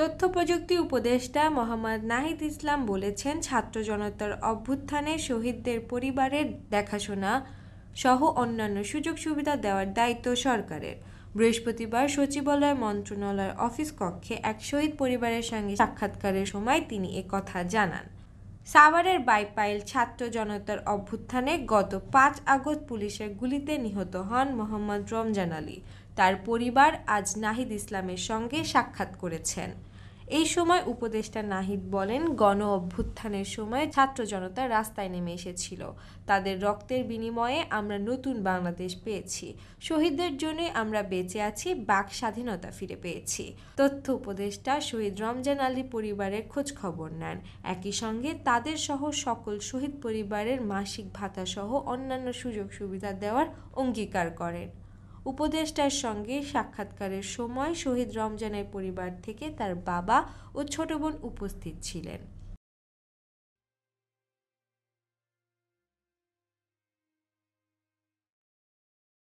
তথ্য প্রযুক্তি উপদেষ্টা মোহাম্মদ নাহিদ ইসলাম বলেছেন, ছাত্র জনতার অভ্যুত্থানে শহীদদের পরিবারের দেখাশোনা সহ অন্যান্য সুযোগ সুবিধা দেওয়ার দায়িত্ব সরকারের। বৃহস্পতিবার সচিবালয় মন্ত্রণালয়ের অফিস কক্ষে এক শহীদ পরিবারের সঙ্গে সাক্ষাৎকারের সময় তিনি একথা জানান। সাভারের বাইপাইল ছাত্র জনতার অভ্যুত্থানে গত ৫ আগস্ট পুলিশের গুলিতে নিহত হন মোহাম্মদ রমজান আলী। তার পরিবার আজ নাহিদ ইসলামের সঙ্গে সাক্ষাৎ করেছেন। এই সময় উপদেষ্টা নাহিদ বলেন, গণ অভ্যুত্থানের সময় ছাত্র জনতা রাস্তায় নেমে এসেছিল। তাদের রক্তের বিনিময়ে আমরা নতুন বাংলাদেশ পেয়েছি। শহীদদের জন্যই আমরা বেঁচে আছি, বাক স্বাধীনতা ফিরে পেয়েছি। তথ্য উপদেষ্টা শহীদ রমজান আলী পরিবারের খোঁজ খবর নেন। একই সঙ্গে তাদের সহ সকল শহীদ পরিবারের মাসিক ভাতা সহ অন্যান্য সুযোগ সুবিধা দেওয়ার অঙ্গীকার করেন। উপদেষ্টার সঙ্গে সাক্ষাৎকারের সময় শহীদ রমজানের পরিবার থেকে তার বাবা ও ছোট বোন উপস্থিত ছিলেন।